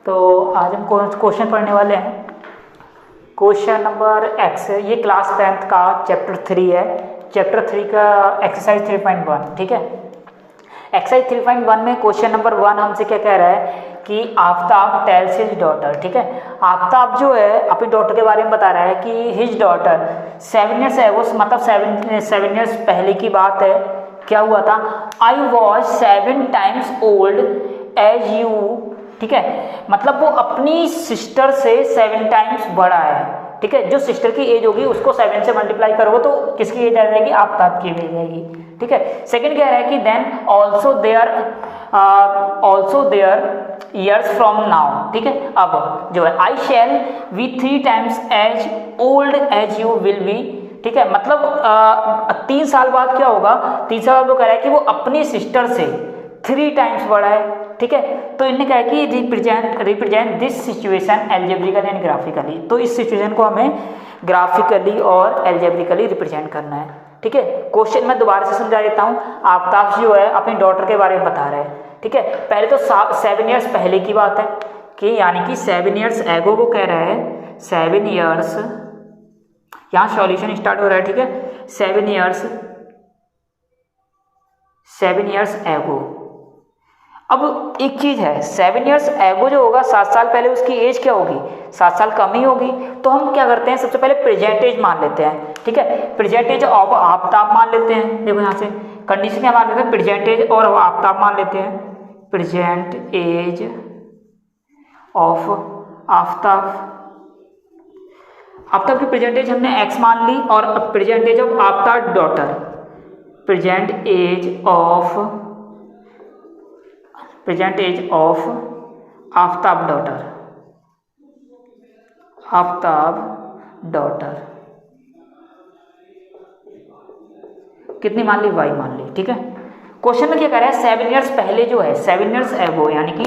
तो आज हम क्वेश्चन पढ़ने वाले हैं। क्वेश्चन नंबर एक्स, ये क्लास 10th का चैप्टर 3 है। चैप्टर 3 का एक्सरसाइज 3.1, ठीक है। एक्सरसाइज 3.1 में क्वेश्चन नंबर 1 हमसे क्या कह रहा है कि आफ्ताब टेल्स हिज डॉटर, ठीक है। आफ्ताब जो है अपनी डॉटर के बारे में बता रहा है कि हिज डॉटर 7 ईयर्स है, वो मतलब 7 ईयर्स पहले की बात है। क्या हुआ था? I was 7 times old as you, ठीक है। मतलब वो अपनी सिस्टर से 7 times बड़ा है, ठीक है। जो सिस्टर की एज होगी उसको 7 से मल्टीप्लाई करोगे तो किसकी एज आ जाएगी? आफ्ताब की एज आ जाएगी, ठीक है। सेकंड कह रहा है कि then also there years from now, ठीक है। अब जो है I shall be 3 times as old as you will be, ठीक है। मतलब 3 साल बाद क्या होगा? 3 साल बाद वो कह रहा है कि वो अपनी सिस्टर से 3 times बड़ा है, ठीक है। तो इन्होंने कहा कि represent this situation algebraically and graphically. तो इस सिचुएशन को हमें ग्राफिकली और एल्जेब्रिकली रिप्रेजेंट करना है, ठीक है। क्वेश्चन मैं दोबारा से समझा देता हूँ। आफ्ताब जो है अपनी डॉटर के बारे में बता रहा है, ठीक है। पहले तो 7 ईयर्स पहले की बात है कि यानी कि 7 ईयर्स एगो वो कह रहा है 7 ईयर्स, यहाँ सॉल्यूशन स्टार्ट हो रहा है, ठीक है। 7 ईयर्स एगो। अब एक चीज है, 7 ईयर्स एगो जो होगा 7 साल पहले उसकी एज क्या होगी? 7 साल कम ही होगी। तो हम क्या करते हैं, सबसे पहले प्रेजेंट एज मान लेते हैं, ठीक है। प्रेजेंट एज ऑफ आफ्ताब मान लेते हैं। देखो यहाँ से कंडीशन क्या मान लेते हैं? प्रेजेंट एज और आफ्ताब मान लेते हैं। Present age of Aftab, Aftab की प्रेजेंट एज हमने x मान ली और present age of Aftab daughter, present age of Aftab daughter कितनी मान ली? y मान ली, ठीक है। क्वेश्चन में क्या कह रहा है? 7 ईयर्स पहले जो है 7 ईयर्स एगो, यानी कि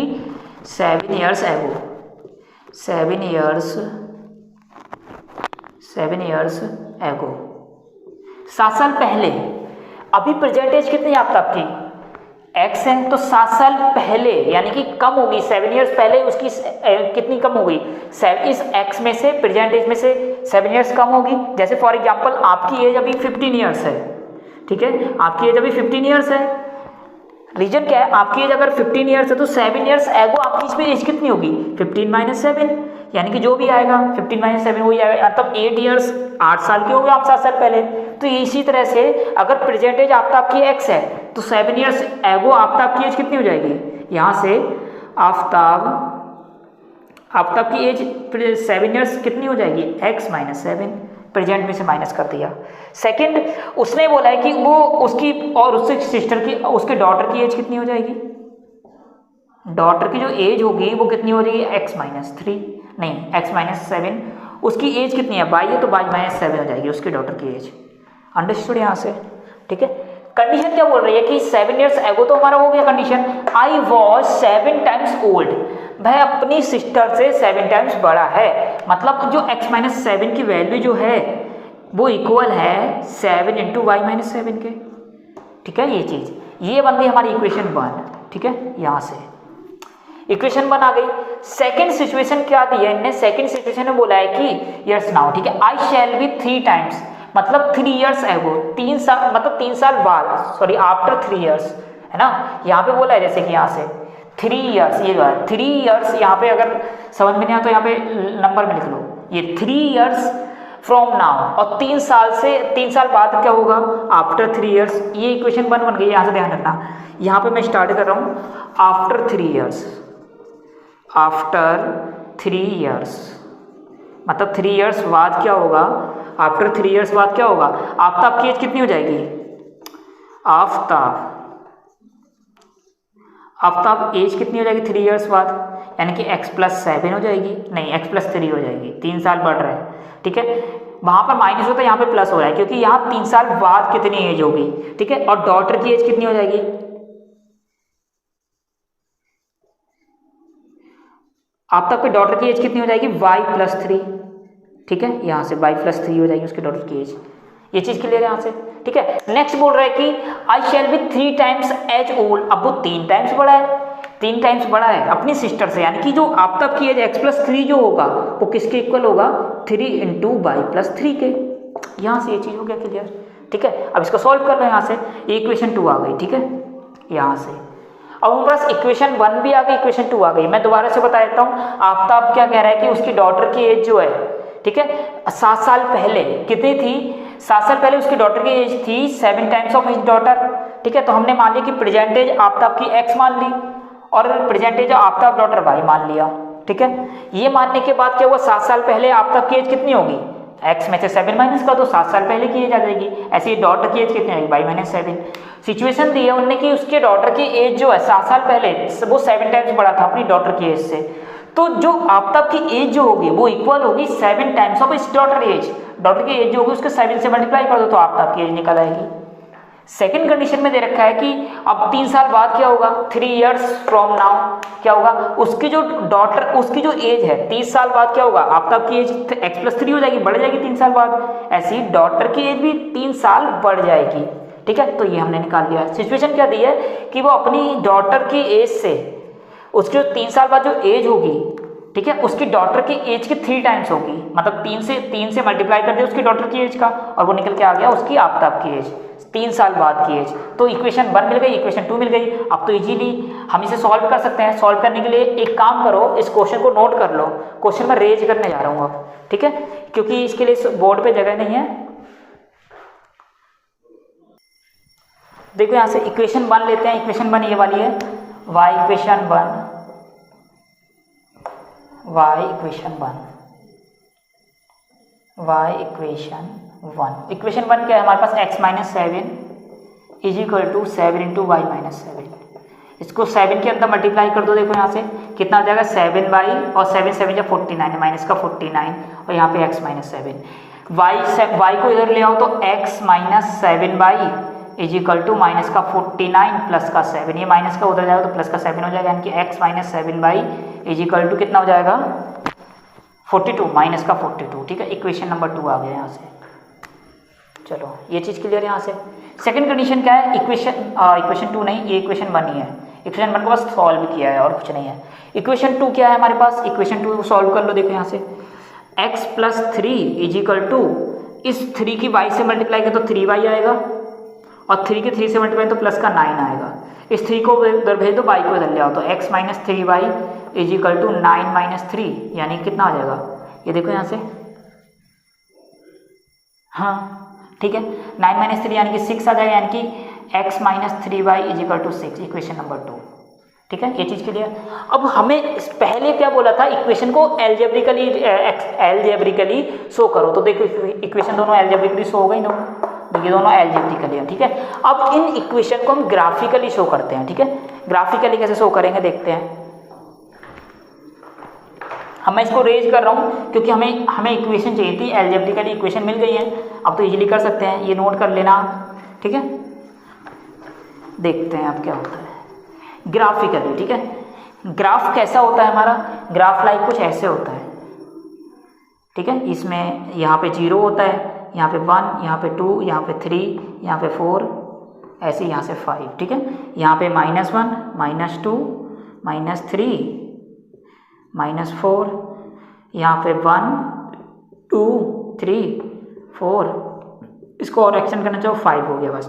7 ईयर्स एगो, 7 ईयर्स एगो, 7 साल पहले। अभी प्रेजेंट एज कितनी है आफ्ताब की? x है, तो 7 साल पहले यानी कि कम होगी। 7 ईयर्स पहले उसकी कितनी कम होगी? इस x में से, प्रेजेंट एज में से 7 ईयर्स कम होगी। जैसे फॉर एग्जांपल आपकी एज अभी 15 ईयर्स है, ठीक है। आपकी एज अभी 15 ईयर्स है। रीजन क्या है? आपकी एज अगर 15 ईयर्स है तो 7 ईयर्स एगो आपकी इसमें एज कितनी होगी? 15 - 7, यानी कि जो भी आएगा 15 - 7 वही आएगा। मतलब 8 ईयर्स, 8 साल के हो गए आप 7 साल पहले। तो इसी तरह से अगर प्रेजेंट एज आफ्ताब की x है तो 7 ईयर्स एगो आफ्ताब की एज कितनी हो जाएगी? यहाँ से आफ्ताब की एज 7 ईयर्स कितनी हो जाएगी? x - 7, प्रेजेंट में से माइनस कर दिया। सेकंड, उसने बोला है कि वो उसकी और उसके सिस्टर की, उसके डॉटर की एज कितनी हो जाएगी? डॉटर की जो एज होगी वो कितनी हो जाएगी? x - 3, नहीं x - 7। उसकी एज कितनी है? y है, तो y - 7 हो जाएगी उसकी डॉटर की एज। अंडरस्टूड यहाँ से, ठीक है। कंडीशन क्या बोल रही है कि 7 ईयर्स एगो तो हमारा हो गया condition. I was 7 times old, वह अपनी सिस्टर से 7 times बड़ा है। मतलब जो x - 7 की वैल्यू जो है वो इक्वल है 7 × y - 7 के, ठीक है। ये चीज, ये बन गई हमारी इक्वेशन 1, ठीक है। यहाँ से इक्वेशन 1 आ गई। सेकेंड सिचुएशन क्या दी है इनने? सेकेंड सिचुएशन में बोला है कि ईयर्स नाउ, ठीक है। आई शैल बी 3 times, मतलब 3 ईयर्स एगो, 3 साल, मतलब 3 साल बाद, सॉरी आफ्टर 3 ईयर्स, है ना। यहाँ पे बोला है जैसे कि यहाँ से 3 ईयर्स, ये 3 ईयर्स, यहाँ पे अगर समझ में नहीं आया तो यहाँ पे नंबर में लिख लो, ये 3 ईयर्स फ्रॉम नाउ, और 3 साल बाद क्या होगा? After 3 years. ये इक्वेशन 1 बन गई। यहाँ से ध्यान रखना, यहाँ पे मैं स्टार्ट कर रहा हूँ आफ्टर 3 ईयर्स, मतलब 3 ईयर्स बाद क्या होगा? आफ्टर 3 ईयर्स बाद क्या होगा? आफ्ताब की एज कितनी हो जाएगी? आफ्ताब एज कितनी हो जाएगी 3 ईयर्स बाद? यानी कि x + 7 हो जाएगी, नहीं x + 3 हो जाएगी। 3 साल बढ़ रहा है, ठीक है। वहां पर माइनस होता है, यहाँ पे प्लस हो रहा है क्योंकि यहाँ 3 साल बाद कितनी एज होगी, ठीक है। और डॉटर की एज कितनी हो जाएगी? आफ्ताब की डॉटर की एज कितनी हो जाएगी? y + 3, ठीक है। यहाँ से y + 3 हो जाएगी उसकी डॉटर की एज। ये चीज क्लियर है यहाँ से, ठीक है। नेक्स्ट बोल रहा है कि I shall be 3 times as old. अब वो 3 times बड़ा है, 3 टाइम्स बड़ा है अपनी सिस्टर से, यानी कि जो आफ्ताब की एज x+3 जो होगा वो किसके इक्वल होगा, 3 × y+3 के। यहाँ से ये चीज़ हो गया क्लियर, ठीक है। अब इसको सॉल्व कर लो, यहाँ से ये इक्वेशन 2 आ गई, ठीक है। यहाँ से अब हमारे पास इक्वेशन 1 भी आ गई, इक्वेशन 2 आ गई। मैं दोबारा से बता देता हूँ, आफ्ताब क्या कह रहा है कि उसकी डॉटर की एज जो है, ठीक है, 7 साल पहले कितनी थी, 7 साल पहले उसकी डॉटर की एज थी 7 टाइम्स ऑफ हिज डॉटर, ठीक है। तो हमने मान लिया कि प्रेजेंटेज आफ्ताब की x मान ली और प्रेजेंटेज आफ्ताब डॉटर y मान लिया, ठीक है। ये मानने के बाद क्या हुआ, 7 साल पहले आफ्ताब की एज कितनी होगी, x में से 7 माइनस कर दो, 7 साल पहले की एज आ जाएगी। ऐसे ही डॉटर की एज कितनी आएगी, y-7। सिचुएशन दी है उनने कि उसके डॉटर की एज जो है 7 साल पहले वो 7 टाइम्स बड़ा था अपनी डॉटर की एज से, तो जो आफ्ताब की एज जो होगी वो इक्वल होगी 7 टाइम्स ऑफ इस डॉटर एज। डॉटर की एज जो होगी उसके 7 से मल्टीप्लाई कर दो तो आफ्ताब की एज निकल आएगी। सेकंड कंडीशन में दे रखा है कि अब 3 साल बाद क्या होगा, 3 इयर्स फ्रॉम नाउ क्या होगा, उसकी जो डॉटर, उसकी जो एज है 30 साल बाद क्या होगा, आफ्ताब की एज x+3 हो जाएगी, बढ़ जाएगी 3 साल बाद। ऐसी डॉटर की एज भी 3 साल बढ़ जाएगी, ठीक है। तो ये हमने निकाल लिया। सिचुएशन क्या दी है कि वो अपनी डॉटर की एज से उसकी जो 3 साल बाद जो एज होगी, ठीक है, उसकी डॉटर की एज की 3 टाइम्स होगी, मतलब 3 से मल्टीप्लाई कर दिया उसकी डॉटर की एज का और वो निकल के आ गया उसकी आफ्ताब की एज, 3 साल बाद की एज। तो इक्वेशन 1 मिल गई, इक्वेशन 2 मिल गई। अब तो इजीली हम इसे सॉल्व कर सकते हैं। सॉल्व करने के लिए एक काम करो, इस क्वेश्चन को नोट कर लो। क्वेश्चन मैं रेज करने जा रहा हूँ अब, ठीक है, क्योंकि इसके लिए बोर्ड पे जगह नहीं है। देखो यहाँ से इक्वेशन 1 लेते हैं। इक्वेशन 1 ये वाली है, y equation 1, y equation 1। Equation 1 क्या है हमारे पास, x-7 is equal to 7 × y-7। इसको 7 के अंदर मल्टीप्लाई कर दो। देखो यहाँ से कितना हो जाएगा, 7y और 7 7 49, माइनस का 49 और यहाँ पे x-7। y को इधर ले आओ तो x-7y is equal to minus का 49 प्लस का 7, ये माइनस का उधर जाएगा तो प्लस का 7 हो जाएगा, यानी कि x-7y इज इक्वल टू कितना हो जाएगा, 42 माइनस का 42, ठीक है। इक्वेशन नंबर 2 आ गया यहाँ से। चलो ये चीज़ क्लियर है यहाँ से। सेकंड कंडीशन क्या है, इक्वेशन 2 नहीं, ये इक्वेशन 1 ही है। इक्वेशन 1 को बस सॉल्व किया है और कुछ नहीं है। इक्वेशन 2 क्या है हमारे पास, इक्वेशन 2 सॉल्व कर लो। देखो यहाँ से x+3 इज इक्वल टू, इस 3 की y से मल्टीप्लाई करें तो 3y आएगा और 3 के 3 से मल्टीप्लाई तो प्लस का 9 आएगा। इस 3 को उधर भेज दो, y को इधर ले आओ तो x-3y इज इक्वल टू 9 - 3, यानी कितना आ जाएगा, ये देखो यहाँ से, हाँ ठीक है, 9 - 3 यानी कि 6 आ जाएगा, यानी कि x-3y is equal to 6, equation number 2, ठीक है। ये चीज़ के लिए अब हमें पहले क्या बोला था, इक्वेशन को एल्जेब्रिकली शो करो। तो देखो इक्वेशन दोनों एल्जेब्रिकली शो हो गई ना, ये दोनों एल्जेब्रिकली हैं, ठीक है। अब इन इक्वेशन को हम ग्राफिकली शो करते हैं, ठीक है। ग्राफिकली कैसे शो करेंगे देखते हैं। मैं इसको रेज कर रहा हूँ क्योंकि हमें इक्वेशन चाहिए थी, एल्जेब्रिकली इक्वेशन मिल गई है। अब तो इजीली कर सकते हैं, ये नोट कर लेना, ठीक है। देखते हैं अब क्या होता है ग्राफिकली, ठीक है। ग्राफ कैसा होता है हमारा, ग्राफ लाइक कुछ ऐसे होता है, ठीक है। इसमें यहाँ पे 0 होता है, यहाँ पे 1, यहाँ पे 2, यहाँ पे 3, यहाँ पे 4, ऐसे यहाँ से 5, ठीक है। यहाँ पे -1, -2, -3, -4, यहाँ पे 1, 2, 3, 4, इसको और एक्सटेंड करना चाहो 5 हो गया बस,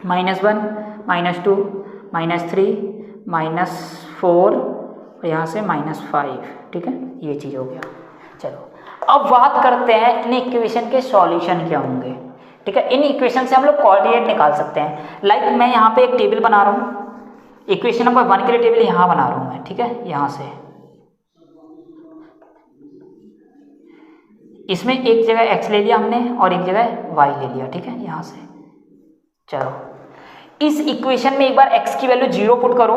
-1, -2, -3, -4 और यहाँ से -5, ठीक है। ये चीज़ हो गया। चलो अब बात करते हैं इन इक्वेशन के सॉल्यूशन क्या होंगे, ठीक है। इन इक्वेशन से हम लोग कोऑर्डिनेट निकाल सकते हैं। लाइक मैं यहाँ पे एक टेबल बना रहा हूँ, इक्वेशन नंबर 1 के लिए टेबल यहाँ बना रहा हूँ मैं, ठीक है। यहाँ से इसमें एक जगह x ले लिया हमने और एक जगह y ले लिया, ठीक है। यहाँ से चलो इस इक्वेशन में एक बार x की वैल्यू 0 पुट करो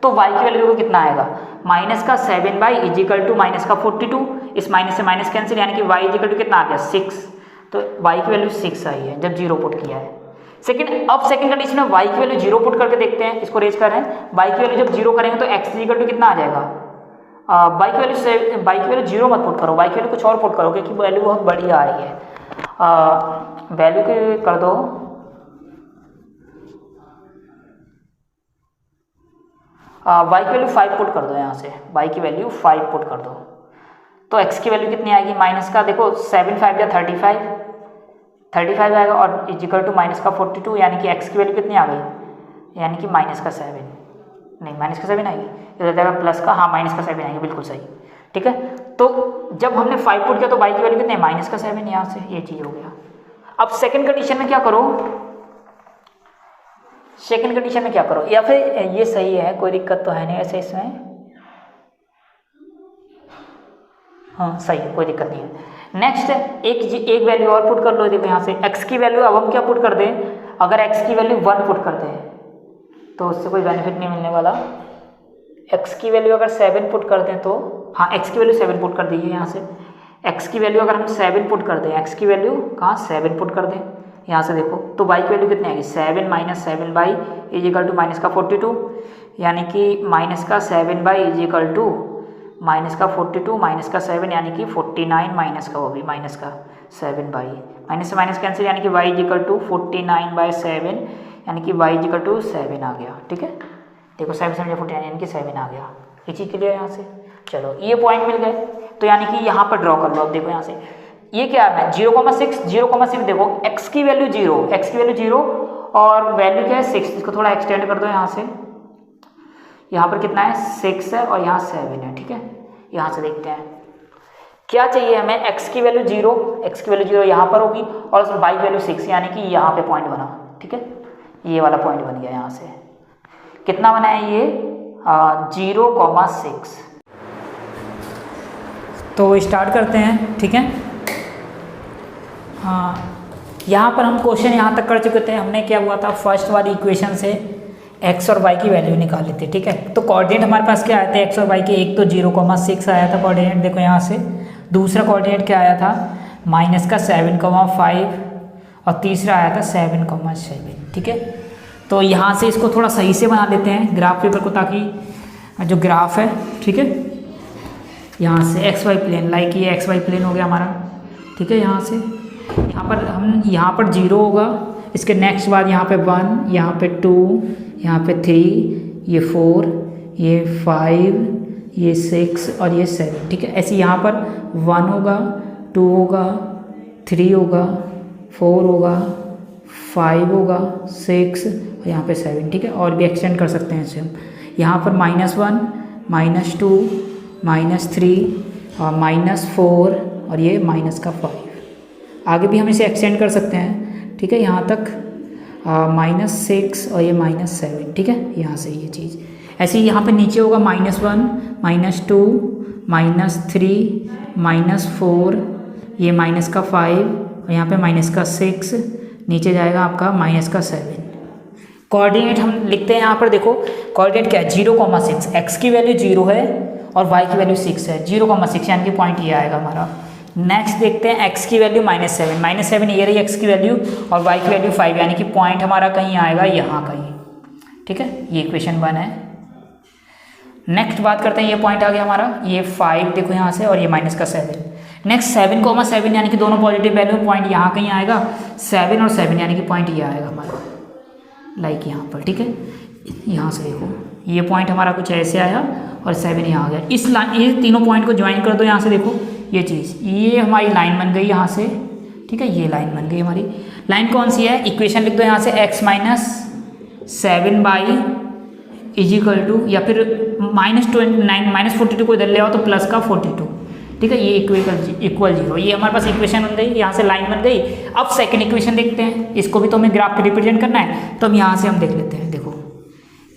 तो y की वैल्यू को कितना आएगा, -7y इज इक्वल टू -42, इस माइनस से माइनस कैंसिल, यानी कि y इज इक्वल टू कितना आ गया 6, तो y की वैल्यू 6 आई है जब 0 पुट किया है। अब सेकंड कंडीशन में y की वैल्यू 0 पुट करके देखते हैं, इसको रेज कर रहे हैं। y की वैल्यू जब 0 करेंगे तो x इज इक्वल टू कितना आ जाएगा, y की वैल्यू 0 मत पुट करो, y की वैल्यू कुछ और पुट करो क्योंकि वैल्यू बहुत बड़ी आ रही है। वैल्यू के कर दो वाई की वैल्यू 5 पुट कर दो यहाँ से, वाई की वैल्यू 5 पुट कर दो, तो एक्स की वैल्यू कितनी आएगी, माइनस का देखो 7 5 या 35 आएगा, और इजिकल टू माइनस का 42, यानी कि एक्स की वैल्यू कितनी आ गई, यानी कि माइनस का 7, नहीं माइनस का 7 आएगी, इधर जाएगा प्लस का, हाँ माइनस का 7 आएगी, बिल्कुल सही, ठीक है। तो जब हमने 5 पुट किया तो वाई की वैल्यू कितनी है, माइनस का 7, यहाँ से ये चीज़ हो गया। अब सेकंड कंडीशन में क्या करो, सेकंड कंडीशन में क्या करो, या फिर ये सही है, कोई दिक्कत तो है नहीं ऐसे इसमें, हाँ सही है, कोई दिक्कत नहीं है। नेक्स्ट एक वैल्यू और पुट कर लो, देखो यहाँ से x की वैल्यू, अब हम क्या पुट कर दें, अगर x की वैल्यू 1 पुट कर दें तो उससे कोई बेनिफिट नहीं मिलने वाला। x की वैल्यू अगर 7 पुट कर दें तो, हाँ x की वैल्यू 7 पुट कर दीजिए यहाँ से, x की वैल्यू अगर हम 7 पुट कर दें, x की वैल्यू कहाँ 7 पुट कर दें यहाँ से देखो, तो y की वैल्यू कितनी आएगी, 7 minus 7 by is equal to minus का 42, यानी कि माइनस का 7 by is equal to minus का 42 माइनस का 7, यानी कि 49 माइनस का, वो भी माइनस का 7 बाई, माइनस से माइनस कैंसिल, यानी कि y is equal to 49 by 7, यानी कि y इज इक्वल टू 7 आ गया, ठीक है। देखो 7 7 49 यानी कि 7 आ गया, ये चीज़ क्लियर है यहाँ से। चलो ये पॉइंट मिल गए, तो यानी कि यहाँ पर ड्रॉ कर लो। अब देखो यहाँ से ये क्या है, 0,6 देखो x की वैल्यू 0 और वैल्यू क्या है 6, इसको थोड़ा एक्सटेंड कर दो यहाँ से, यहाँ पर कितना है 6 है और यहाँ 7 है, ठीक है। यहाँ से देखते हैं क्या चाहिए हमें, x की वैल्यू 0 यहाँ पर होगी और y की वैल्यू 6, यानी कि यहाँ पे पॉइंट बना, ठीक है, ये वाला पॉइंट बन गया। यहाँ से कितना बना है ये 0,6। तो स्टार्ट करते हैं, ठीक है। हाँ यहाँ पर हम क्वेश्चन यहाँ तक कर चुके थे, हमने क्या हुआ था, फर्स्ट वाली इक्वेशन से x और y की वैल्यू निकाल लेते, ठीक है। तो कोऑर्डिनेट हमारे पास क्या आए थे x और y के, एक तो 0,6 आया था कोऑर्डिनेट, देखो यहाँ से, दूसरा कोऑर्डिनेट क्या आया था माइनस का 7,5 और तीसरा आया था 7,7, ठीक है। तो यहाँ से इसको थोड़ा सही से बना लेते हैं ग्राफ पेपर को, ताकि जो ग्राफ है, ठीक है, यहाँ से एक्स वाई प्लेन, लाइक ये एक्स वाई प्लेन हो गया हमारा, ठीक है। यहाँ से यहाँ पर 0 होगा, इसके नेक्स्ट बाद यहाँ पे 1, यहाँ पे 2, यहाँ पे 3, ये 4, ये 5, ये 6 और ये 7, ठीक है। ऐसे यहाँ पर 1 होगा, 2 होगा, 3 होगा, 4 होगा, 5 होगा, 6 और यहाँ पे 7, ठीक है। और भी एक्सटेंड कर सकते हैं इसे हम, यहाँ पर -1, -2, -3 और -4 और ये -5, आगे भी हम इसे एक्सटेंड कर सकते हैं, ठीक है, यहाँ तक -6 और ये -7, ठीक है। यहाँ से ये चीज़ ऐसे ही यहाँ पे नीचे होगा -1, -2, -3, -4, ये -5 और यहाँ पे -6, नीचे जाएगा आपका -7। कोऑर्डिनेट हम लिखते हैं यहाँ पर, देखो कोऑर्डिनेट क्या है 0,6, x की वैल्यू 0 है और y की वैल्यू 6 है, 0,6 यानी कि पॉइंट ये आएगा हमारा। नेक्स्ट देखते हैं x की वैल्यू -7 ये रही x की वैल्यू और y की वैल्यू 5, यानी कि पॉइंट हमारा कहीं आएगा यहाँ कहीं, ठीक है। ये इक्वेशन 1 है। नेक्स्ट बात करते हैं, ये पॉइंट आ गया हमारा, ये 5 देखो यहाँ से और ये -7। नेक्स्ट 7,7 यानी कि दोनों पॉजिटिव वैल्यू, पॉइंट यहाँ कहीं आएगा, 7 और 7 यानी कि पॉइंट ये आएगा हमारा, लाइक यहाँ पर, ठीक है। यहाँ से देखो ये पॉइंट हमारा कुछ ऐसे आया और 7 यहाँ आ गया। इस लाइन, ये तीनों पॉइंट को ज्वाइन कर दो यहाँ से, देखो ये चीज़, ये हमारी लाइन बन गई यहाँ से, ठीक है, ये लाइन बन गई हमारी। लाइन कौन सी है, इक्वेशन लिख दो यहाँ से, x -7 by is equal to, या फिर -42 को इधर ले आओ तो प्लस का 42, ठीक है, ये इक्वल 0, ये हमारे पास इक्वेशन बन गई, यहाँ से लाइन बन गई। अब सेकंड इक्वेशन देखते हैं, इसको भी तो हमें ग्राफ पे रिप्रेजेंट करना है, तो हम यहाँ से हम देख लेते हैं। देखो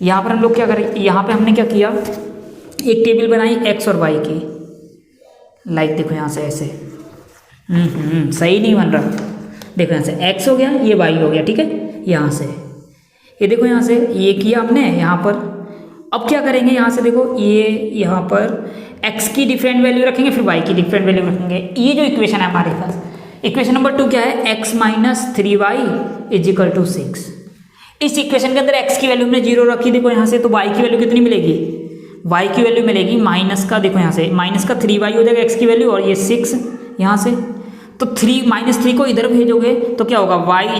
यहाँ पर हम लोग क्या करें, यहाँ पे हमने क्या किया, एक टेबल बनाई x और y की, लाइक देखो यहाँ से ऐसे, सही नहीं बन रहा, देखो यहाँ से x हो गया, ये y हो गया, ठीक है। यहाँ से ये देखो, यहाँ से ये किया हमने यहाँ पर। अब क्या करेंगे, यहाँ से देखो, ये यहाँ पर x की डिफरेंट वैल्यू रखेंगे, फिर y की डिफरेंट वैल्यू रखेंगे। ये जो इक्वेशन है हमारे पास, इक्वेशन नंबर 2 क्या है, x -3y = 6। इस इक्वेशन के अंदर x की वैल्यू हमने 0 रखी, देखो यहाँ से, तो y की वैल्यू कितनी मिलेगी, y की वैल्यू मिलेगी माइनस का, देखो यहाँ से -3y हो जाएगा x की वैल्यू, और ये 6 यहाँ से, तो -3 को इधर भेजोगे तो क्या होगा, y =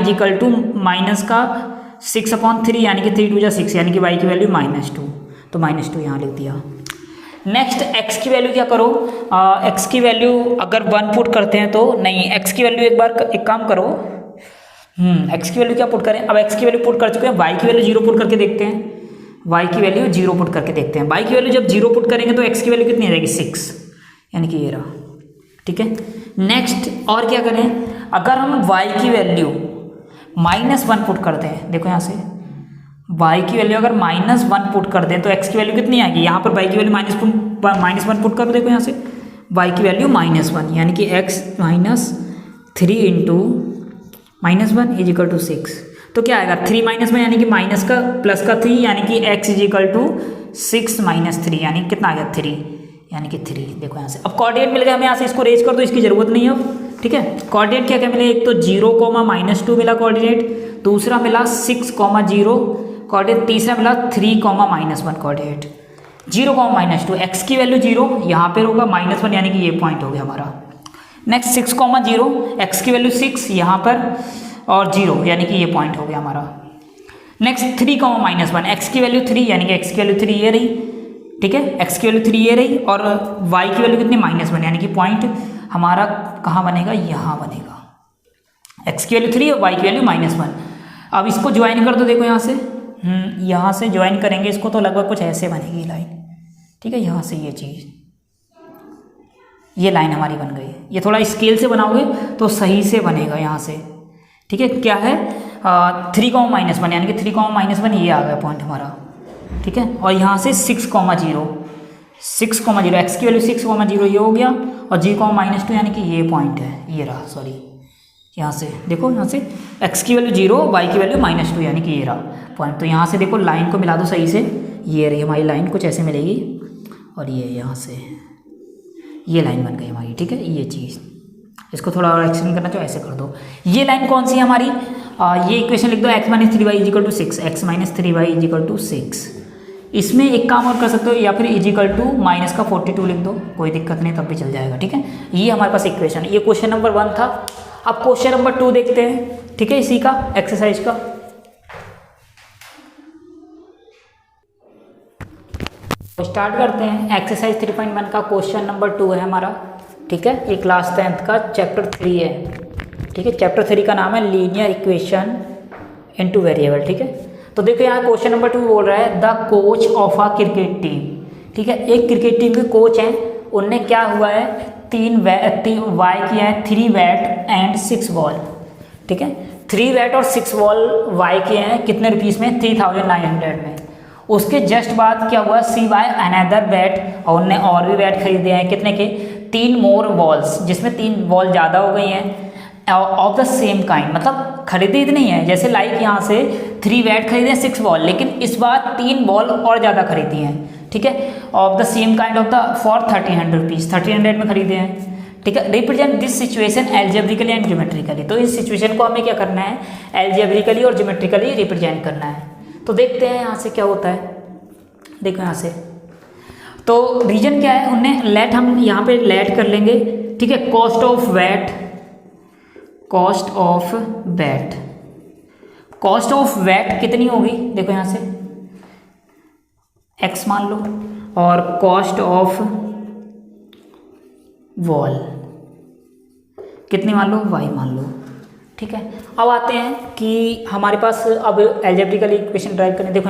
-6/3 यानी कि 3 2 6, यानी कि y की वैल्यू -2। तो -2 यहाँ लिख दिया। नेक्स्ट x की वैल्यू क्या करो, x की वैल्यू अगर 1 पुट करते हैं तो नहीं, x की वैल्यू एक काम करो, x की वैल्यू क्या पुट करें, अब x की वैल्यू पुट कर चुके हैं, y की वैल्यू 0 पुट करके देखते हैं, y की वैल्यू 0 पुट करके देखते हैं। y की वैल्यू जब 0 पुट करेंगे तो x की वैल्यू कितनी आ जाएगी 6, यानी कि ये रहा, ठीक है। नेक्स्ट और क्या करें, अगर हम y की वैल्यू -1 पुट करते हैं, देखो यहाँ से y की वैल्यू अगर -1 पुट कर दें तो x की वैल्यू कितनी आएगी, यहाँ पर y की वैल्यू -1 पुट करो, देखो यहाँ से y की वैल्यू -1 यानी कि x -3 into -1 is equal to 6, तो क्या आएगा 3 -1 यानी कि माइनस का प्लस का 3 यानी कि x इज इक्वल टू 6 - 3 यानी कितना आ गया 3, यानी कि 3। देखो यहाँ से अब कोऑर्डिनेट मिल गया हमें, यहाँ से इसको रेज कर दो, इसकी जरूरत नहीं है अब, ठीक है। कोऑर्डिनेट क्या क्या मिले, एक तो 0, -2 मिला कोऑर्डिनेट, दूसरा मिला 6, 0 कोऑर्डिनेट, तीसरा मिला 3, -1 कोऑर्डिनेट। 0, -2 x की वैल्यू 0 यहाँ पर होगा, -1 यानी कि ये पॉइंट हो गया हमारा। नेक्स्ट 6, 0 x की वैल्यू 6 यहाँ पर और 0 यानी कि ये पॉइंट हो गया हमारा। नेक्स्ट 3, -1 x की वैल्यू 3 यानी कि x की वैल्यू 3 ये रही, ठीक है, x की वैल्यू 3 ये रही, और y की वैल्यू कितनी -1 यानी कि पॉइंट हमारा कहाँ बनेगा, यहाँ बनेगा। x की वैल्यू 3 और y की वैल्यू -1। अब इसको ज्वाइन कर दो, देखो यहाँ से, यहाँ से ज्वाइन करेंगे इसको तो लगभग कुछ ऐसे बनेगी लाइन, ठीक है। यहाँ से ये चीज़, ये लाइन हमारी बन गई। ये थोड़ा स्केल से बनाओगे तो सही से बनेगा यहाँ से, ठीक है। क्या है 3, -1 यानी कि 3, -1 ये आ गया पॉइंट हमारा, ठीक है। और यहाँ से 6, 0 x की वैल्यू 6, 0 ये हो गया, और 0, -2 यानी कि ये पॉइंट है, ये रहा, सॉरी यहाँ से देखो, यहाँ से x की वैल्यू 0, y की वैल्यू -2 यानी कि ये रहा पॉइंट। तो यहाँ से देखो लाइन को मिला दो सही से, ये रही हमारी लाइन, कुछ ऐसे मिलेगी, और ये यहाँ से ये लाइन बन गई हमारी, ठीक है। ये चीज़ इसको थोड़ा और एक्सटेंड करना चाहो ऐसे कर दो। ये लाइन कौन सी है हमारी, ये इक्वेशन लिख दो, x - 3y is equal to 6, x - 3y is equal to 6। इसमें एक काम और कर सकते हो, या फिर इज इक्वल टू -42 लिख दो, कोई दिक्कत नहीं, तब भी चल जाएगा, ठीक है। ये हमारे पास इक्वेशन, ये क्वेश्चन नंबर 1 था। अब क्वेश्चन नंबर 2 देखते हैं, ठीक है, इसी का एक्सरसाइज का। तो स्टार्ट करते हैं। एक्सरसाइज 3.1 का क्वेश्चन नंबर 2 है हमारा, ठीक है। ये क्लास 10th का चैप्टर 3 है, ठीक है। चैप्टर 3 का नाम है लीनियर इक्वेशन इनटू वेरिएबल, ठीक है। तो देखो यहाँ क्वेश्चन नंबर 2 बोल रहा है the coach of a cricket team, ठीक है। एक क्रिकेट टीम के कोच हैं, उनने क्या हुआ है 3 वाई किया है 3 बैट एंड 6 बॉल, ठीक है। 3 बैट और 6 बॉल वाई किए हैं कितने रुपीज़ में, 3900 में। उसके जस्ट बाद क्या हुआ, सी बाय अनदर बैट, और उनने और भी बैट खरीदे हैं कितने के, 3 मोर बॉल्स, जिसमें 3 बॉल ज़्यादा हो गई हैं, ऑफ द सेम काइंड, मतलब खरीदे इतनी है, जैसे लाइक यहाँ से 3 बैट खरीदे 6 बॉल, लेकिन इस बार 3 बॉल और ज़्यादा खरीदी हैं, ठीक है। Of the same kind of the for 1300 rupees, 1300 में खरीदे हैं, ठीक है। Represent this situation algebraically and geometrically, तो इस सिचुएशन को हमें क्या करना है, एल्जेब्रिकली और ज्योमेट्रिकली रिप्रेजेंट करना है। तो देखते हैं यहाँ से क्या होता है, देखो यहाँ से, तो रीजन क्या है, उनने लेट, हम यहाँ पे लेट कर लेंगे, ठीक है। Cost of bat, cost of bat, cost of bat कितनी होगी, देखो यहाँ से x मान लो, और कॉस्ट ऑफ वॉल कितनी मान लो, y मान लो, ठीक है। अब आते हैं कि हमारे पास अब एल्जेब्रिकल इक्वेशन ड्राइव करने, देखो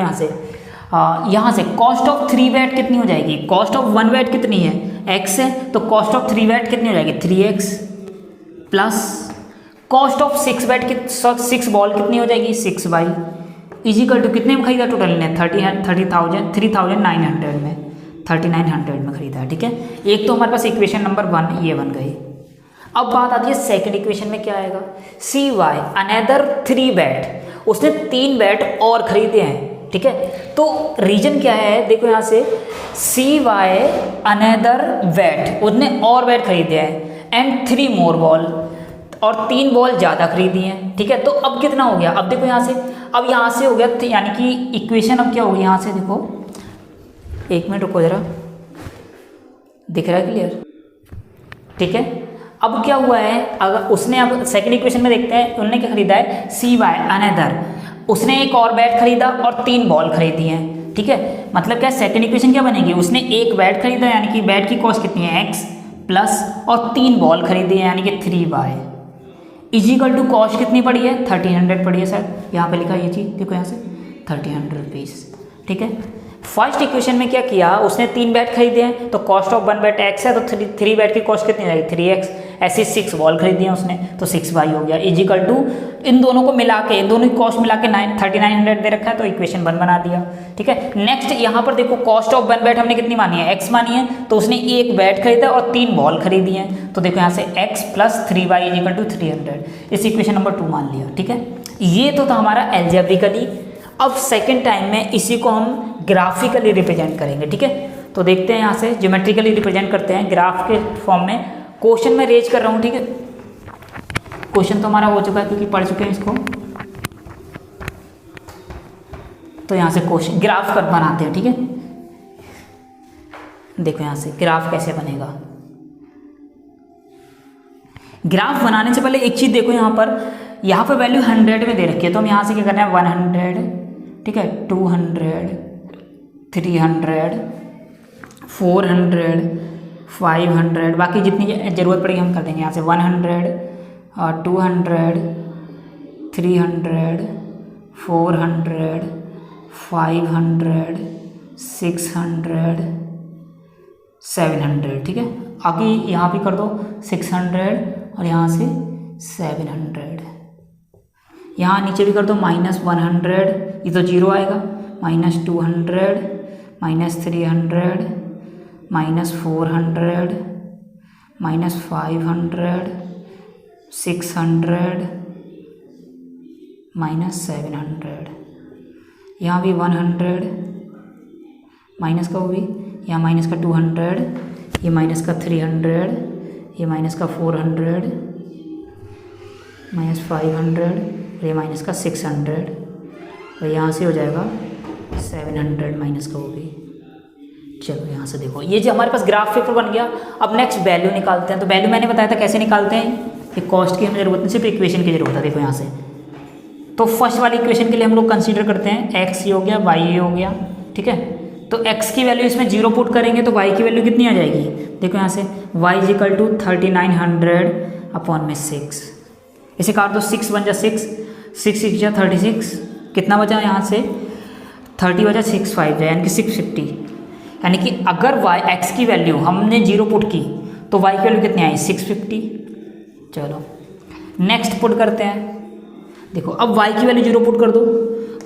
यहाँ से कॉस्ट ऑफ 3 बैट कितनी हो जाएगी, कॉस्ट ऑफ 1 बैट कितनी है x है, तो कॉस्ट ऑफ 3 बैट कितनी हो जाएगी 3x, plus cost of 6 bat 6 ball कितनी हो जाएगी 6y, इजिकल टू कितने में खरीदा टोटल ने 3900 में 3900 में खरीदा, ठीक है। एक तो हमारे पास इक्वेशन नंबर 1 ये बन गई। अब बात आती है सेकंड इक्वेशन में, क्या आएगा, सी वाई अनदर 3 बैट, उसने 3 बैट और खरीदे हैं, ठीक है। तो रीजन क्या है, देखो यहाँ से सी वाई अनदर बैट, उसने और बैट खरीदे हैं, एंड 3 मोर बॉल, और 3 बॉल ज़्यादा खरीदी हैं, ठीक है। तो अब कितना हो गया, अब देखो यहाँ से, अब यहाँ से हो गया, यानी कि इक्वेशन अब क्या होगी, यहाँ से देखो, 1 मिनट रुको जरा, दिख रहा है क्लियर, ठीक है। अब क्या हुआ है, अगर उसने, अब सेकंड इक्वेशन में देखते हैं, उन्होंने क्या खरीदा है सी वाई अनदर, उसने एक और बैट खरीदा और 3 बॉल खरीदी हैं, ठीक है, मतलब क्या सेकंड इक्वेशन क्या बनेगी, उसने एक बैट खरीदा यानी कि बैट की कॉस्ट कितनी है x प्लस और 3 बॉल खरीदी है यानी कि 3y इजिकल टू कॉस्ट कितनी पड़ी है 1300 पड़ी है सर, यहाँ पे लिखा ये चीज़ देखो यहाँ से 1300 रुपीज़, ठीक है। फर्स्ट इक्वेशन में क्या किया, उसने 3 बैट खरीदे हैं तो कॉस्ट ऑफ 1 बैट x है तो 3 बैट की कॉस्ट कितनी जाएगी 3x, ऐसे 6 बॉल खरीदी है उसने तो 6y हो गया इजिकल टू इन दोनों को मिला के, इन दोनों की कॉस्ट मिला के 3900 दे रखा है तो इक्वेशन 1 बना दिया, ठीक है। नेक्स्ट यहाँ पर देखो कॉस्ट ऑफ 1 बैट हमने कितनी मानी है x मानी है तो उसने एक बैट खरीदा और 3 बॉल खरीदी हैं तो देखो यहाँ से x plus 3y is equal to 300, इस इक्वेशन नंबर 2 मान लिया, ठीक है। ये तो था हमारा एल्जेब्रिकली। अब सेकेंड टाइम में इसी को हम ग्राफिकली रिप्रेजेंट करेंगे, ठीक है। तो देखते हैं यहाँ से ज्योमेट्रिकली रिप्रेजेंट करते हैं ग्राफ के फॉर्म में। क्वेश्चन में रेज कर रहा हूँ, ठीक है। क्वेश्चन तो हमारा हो चुका है क्योंकि पढ़ चुके हैं इसको, तो यहाँ से क्वेश्चन ग्राफ कर बनाते हैं, ठीक है। देखो यहाँ से ग्राफ कैसे बनेगा। ग्राफ बनाने से पहले एक चीज देखो, यहाँ पर वैल्यू 100 में दे रखी है तो हम यहाँ से क्या करना है 100, ठीक है, 200, 300, 400, 500, बाकी जितनी ज़रूरत पड़ेगी हम कर देंगे यहाँ से 100, 200, 300, 400, 500, 600, 700, ठीक है। आगे यहाँ भी कर दो 600 और यहाँ से 700, यहाँ नीचे भी कर दो -100, ये तो 0 आएगा, -200, -300, -400, -500, 600, -700, यहाँ भी 100, माइनस का वो भी, यहाँ माइनस का 200, ये माइनस का 300, ये माइनस का 400, -500, ये माइनस का 600 और यहाँ से हो जाएगा 700 माइनस का वो भी। चलो यहाँ से देखो ये जो हमारे पास ग्राफ पेपर बन गया। अब नेक्स्ट वैल्यू निकालते हैं। तो वैल्यू मैंने बताया था कैसे निकालते हैं, कि कॉस्ट की हमें ज़रूरत नहीं, सिर्फ इक्वेशन की ज़रूरत है। देखो यहाँ से तो फर्स्ट वाली इक्वेशन के लिए हम लोग कंसीडर करते हैं x ये हो गया, y ये हो गया, ठीक है। तो x की वैल्यू इसमें 0 पुट करेंगे तो y की वैल्यू कितनी आ जाएगी, देखो यहाँ से y इजिकल टू 3900 अपॉन में 6, इसे काट दो, 6 बन जा 6, 6 6 जा 36, कितना बचा यहाँ से 30 बचा 6 5 यानी कि 650, यानी कि अगर x की वैल्यू हमने 0 पुट की तो y की वैल्यू कितनी आई 650। चलो नेक्स्ट पुट करते हैं। देखो अब y की वैल्यू 0 पुट कर दो,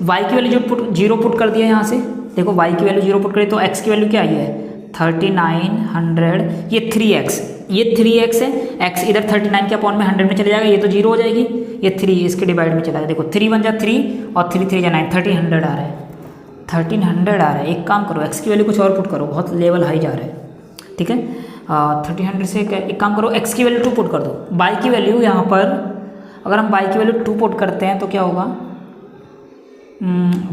y की वैल्यू 0 पुट कर दिया यहाँ से। देखो y की वैल्यू 0 पुट करी तो x की वैल्यू क्या आई है 3900, ये 3x, ये 3x है, x इधर 39 के अपॉन में 100 में चले जाएगा, ये तो 0 हो जाएगी, ये 3 इसके डिवाइड में चला जाएगा। देखो 3 बन जा 3 और 3 3 जा 9, 1300 आ रहा है, 1300 आ रहा है। एक काम करो x की वैल्यू कुछ और पुट करो, बहुत लेवल हाई जा रहा है, ठीक है। 1300 से एक काम करो x की वैल्यू 2 पुट कर दो, y की वैल्यू यहाँ पर अगर हम y की वैल्यू 2 पुट करते हैं तो क्या होगा,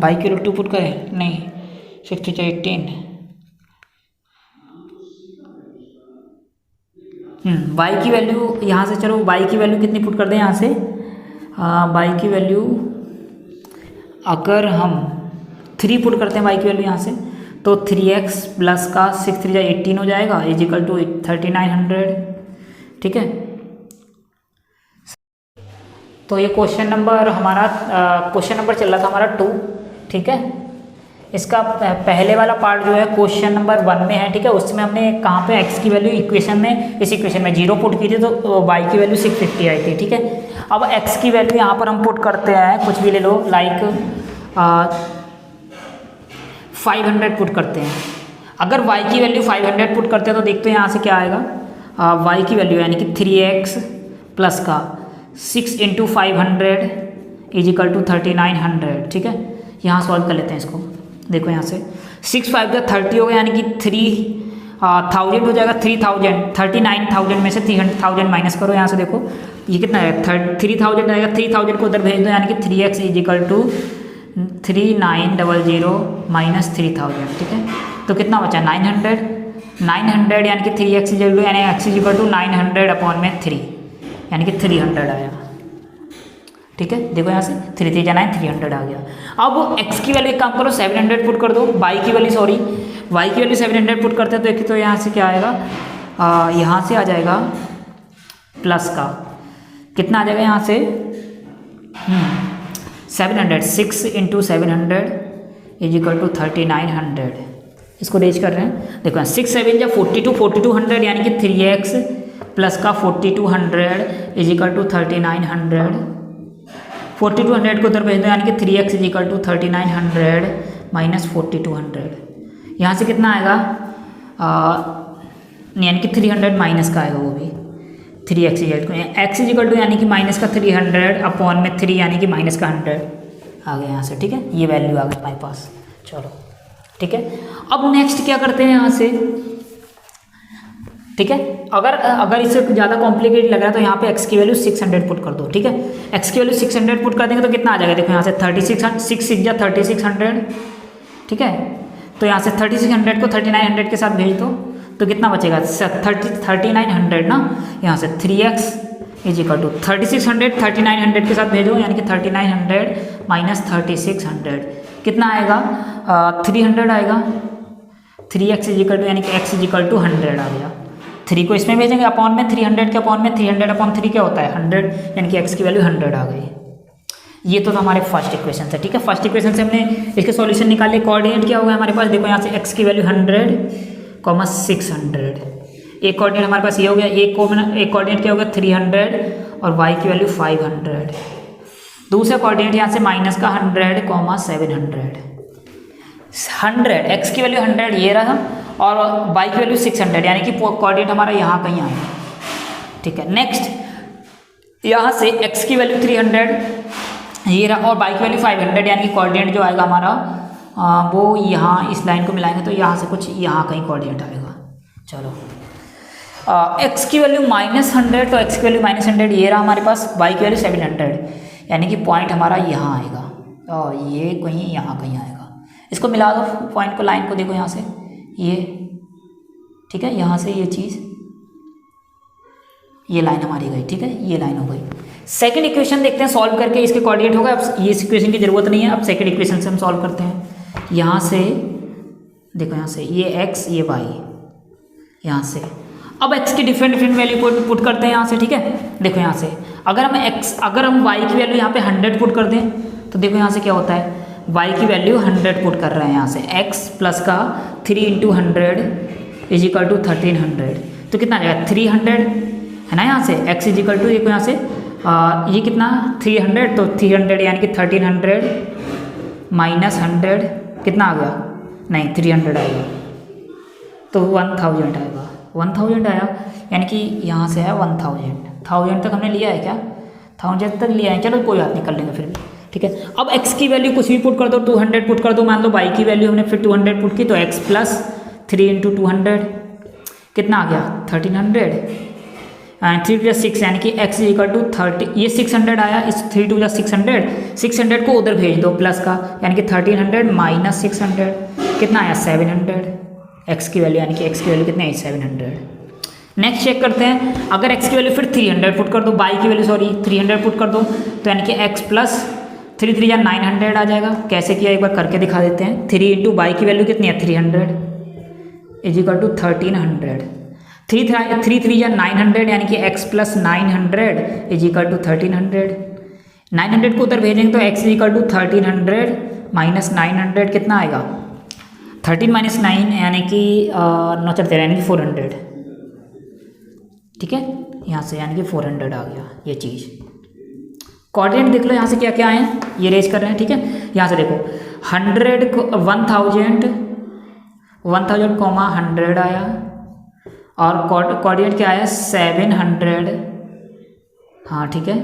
y की वैल्यू 2 पुट करें, नहीं 60 18, y की वैल्यू यहाँ से, चलो y की वैल्यू कितनी पुट कर दें यहाँ से, y की वैल्यू अगर हम 3 पुट करते हैं y की वैल्यू यहाँ से तो 3x प्लस का 6 3 18 हो जाएगा इजिकल टू 3900, ठीक है। तो ये क्वेश्चन नंबर हमारा क्वेश्चन नंबर चल रहा था हमारा 2, ठीक है। इसका पहले वाला पार्ट जो है क्वेश्चन नंबर 1 में है, ठीक है। उसमें हमने कहाँ पे x की वैल्यू इक्वेशन में, इस इक्वेशन में 0 पुट की थी तो y की वैल्यू 650 आई थी, ठीक है। अब x की वैल्यू यहाँ पर हम पुट करते हैं, कुछ भी ले लो, लाइक 500 पुट करते हैं। अगर y की वैल्यू 500 पुट करते हैं तो देखते हैं यहाँ से क्या आएगा, y की वैल्यू यानी कि 3x प्लस का 6 × 500 इजिकल टू 3900, ठीक है। यहाँ सॉल्व कर लेते हैं इसको। देखो यहाँ से 6 5 का 30 हो गया यानी कि 3000 हो जाएगा, 3000 39,000 में से 300,000 माइनस करो यहाँ से, देखो ये कितना है 3000 आएगा, 3000 को उधर भेज दो यानी कि 3x इजिकल टू 3900 माइनस 3000, ठीक है। तो कितना बचा 900 यानी कि 3x इजिकल यानी x इजिकल टू 900 अपॉन में 3 यानी कि 300 आया, ठीक है। देखो यहाँ से 3 3 9 300 आ गया। अब x की वैल्यू एक काम करो 700 पुट कर दो, y की वैल्यू y की वैल्यू 700 पुट करते हैं तो एक तो यहाँ से क्या आएगा, यहाँ से आ जाएगा प्लस का कितना आ जाएगा यहाँ से 700, 6 इंटू 700 इज इक्वल टू 3900। इसको रेज कर रहे हैं, देखो 6 7 या 42, 4200 यानी कि 3x प्लस का 4200 इज इक्वल टू 3900। 4200 को उधर भेज दो यानी कि 3x is equal to 3900 minus 4200। यहाँ से कितना आएगा, यानी कि 300 माइनस का आएगा वो भी 3x इज इक्वल टू यानी कि माइनस का 300 अपॉन में 3 यानी कि माइनस का 100 आ गया यहाँ से। ठीक है, ये वैल्यू आ गई हमारे पास। चलो ठीक है, अब नेक्स्ट क्या करते हैं यहाँ से। ठीक है, अगर इससे ज़्यादा कॉम्प्लिकेटेड लग रहा है तो यहाँ पे x की वैल्यू 600 पुट कर दो। ठीक है, x की वैल्यू 600 पुट कर देंगे तो कितना आ जाएगा, देखो यहाँ से 3600। ठीक है, तो यहाँ से 3600 को 3900 के साथ भेज दो तो कितना बचेगा 3900 ना, यहाँ से 3x इज इक्वल टू 3600 3900 के साथ भेजो यानी कि 3900 माइनस 3600 कितना आएगा 300 आएगा। 3x इज इक्वल टू यानी कि x इज इक्वल टू 100 आ गया। 3 को इसमें भेजेंगे अपॉन में 300 के अपॉन में 300 अपॉन 3 क्या होता है 100 यानी कि x की वैल्यू 100 आ गई। ये तो था हमारे फर्स्ट इक्वेशन से। ठीक है, फर्स्ट इक्वेशन से हमने इसके सॉल्यूशन निकाले। कोऑर्डिनेट क्या होगा हमारे पास, देखो यहाँ से x की वैल्यू 100, 600। एक कोऑर्डिनेट हमारे पास ये हो गया, एक कोऑर्डिनेट क्या होगा 300 और y की वैल्यू 500। दूसरा कोऑर्डिनेट यहाँ से माइनस का 100, 700। 100 x की वैल्यू 100 ये रहा और y की वैल्यू 600 यानी कि कोऑर्डिनेट हमारा यहाँ कहीं आएगा। ठीक है, नेक्स्ट यहाँ से x की वैल्यू 300 ये रहा और y की वैल्यू 500 यानी कि कोऑर्डिनेट जो आएगा हमारा वो यहाँ इस लाइन को मिलाएंगे तो यहाँ से कुछ यहाँ कहीं कोऑर्डिनेट आएगा। चलो x की वैल्यू -100 तो x की वैल्यू -100 ये रहा हमारे पास, y की वैल्यू 700 यानी कि पॉइंट हमारा यहाँ आएगा और ये कहीं यहाँ कहीं आएगा। इसको मिला दो पॉइंट को, लाइन को देखो यहाँ से ये। ठीक है, यहाँ से ये चीज़ ये लाइन हमारी गई। ठीक है, ये लाइन हो गई। सेकंड इक्वेशन देखते हैं सॉल्व करके, इसके कोऑर्डिनेट होगा। अब ये इक्वेशन की जरूरत नहीं है, अब सेकंड इक्वेशन से हम सॉल्व करते हैं। यहाँ से देखो, यहाँ से ये x ये y, यहाँ से अब x की डिफरेंट वैल्यू पुट करते हैं यहाँ से। ठीक है, देखो यहाँ से अगर हम y की वैल्यू यहाँ पे 100 पुट कर दें तो देखो यहाँ से क्या होता है, y की वैल्यू 100 पुट कर रहे हैं यहाँ से, x प्लस का 3 इंटू 100 इज इक्वल टू 1300 तो कितना आ जाएगा 300 है ना। यहाँ से x इज इक्वल टू देखो यहाँ से ये कितना 300 तो 300 यानी कि 1300 माइनस 100 कितना आ गया, नहीं 300 आएगा तो 1000 आएगा। 1000 आया यानी कि यहाँ से है 1000 तक हमने लिया है क्या, 1000 तक लिया है। चलो कोई बात नहीं, कर लेंगे फिर भी। ठीक है, अब x की वैल्यू कुछ भी पुट कर दो, 200 पुट कर दो, मान लो y की वैल्यू हमने फिर 200 पुट की तो x प्लस 3 इंटू 200 कितना आ गया 1300 एंड 3 + 6 यानी कि x इज इक्वल टू 30। ये 600 आया, इस 3 × 600 को उधर भेज दो प्लस का यानी कि 1300 माइनस 600 कितना आया 700 x की वैल्यू यानी कि x की वैल्यू कितनी आई 700। नेक्स्ट चेक करते हैं, अगर x की वैल्यू फिर 300 पुट कर दो, y की वैल्यू 300 पुट कर दो तो यानी कि x प्लस 3 3 या 900 आ जाएगा। कैसे किया एक बार करके दिखा देते हैं। 3 इंटू y की वैल्यू कितनी है 300 इज इक्वल टू 1300। 3 3 या 900 यानी कि x plus 900 is equal to 1300। 900 को उधर भेजेंगे तो x is equal to 1300 minus 900 कितना आएगा 13 माइनस 9 यानी कि 9 4 13 यानी कि 400। ठीक है, यहाँ से यानी कि 400 आ गया ये चीज़। कोऑर्डिनेट देख लो यहाँ से क्या क्या आए हैं, ये रेज कर रहे हैं। ठीक है, यहाँ से देखो 100 को 1000 कॉमा 100 आया और कोऑर्डिनेट क्या आया 700। हाँ ठीक है,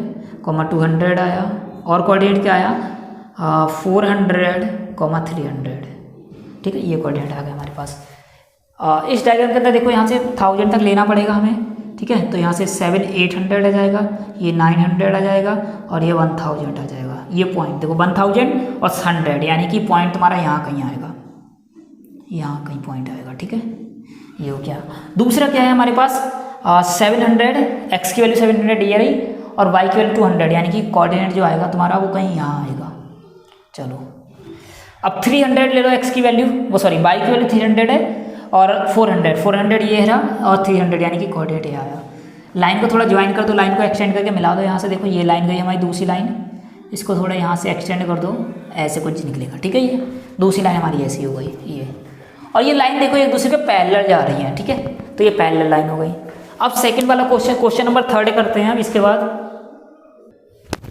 कॉमा 200 आया और कोऑर्डिनेट क्या आया 400 कॉमा 300। ठीक है, ये कोऑर्डिनेट आ गया हमारे पास। इस डायग्राम के अंदर देखो यहाँ से 1000 तक लेना पड़ेगा हमें। ठीक है, तो यहाँ से 7 800 आ जाएगा, ये 900 आ जाएगा और ये 1000 आ जाएगा। ये पॉइंट देखो 1000 और 100 यानी कि पॉइंट तुम्हारा यहाँ कहीं आएगा, यहाँ कहीं पॉइंट आएगा। ठीक है, ये हो गया। दूसरा क्या है हमारे पास 700, x की वैल्यू 700 ये रही और y की वैल्यू 200 यानी कि कोऑर्डिनेट जो आएगा तुम्हारा वो कहीं यहाँ आएगा। चलो अब 300 ले लो x की वैल्यू, वो सॉरी y की वैल्यू 300 है और 400 ये रहा और 300 यानी कि कोऑर्डिनेट ये आया। लाइन को थोड़ा ज्वाइन कर दो, लाइन को एक्सटेंड करके मिला दो यहाँ से, देखो ये लाइन गई हमारी दूसरी लाइन, इसको थोड़ा यहाँ से एक्सटेंड कर दो, ऐसे कुछ निकलेगा, ठीक है। ये दूसरी लाइन हमारी ऐसी हो गई ये, और ये लाइन देखो एक दूसरे के पैरेलल जा रही है, ठीक है, तो ये पैरेलल लाइन हो गई। अब सेकंड वाला क्वेश्चन नंबर 3 करते हैं अब इसके बाद,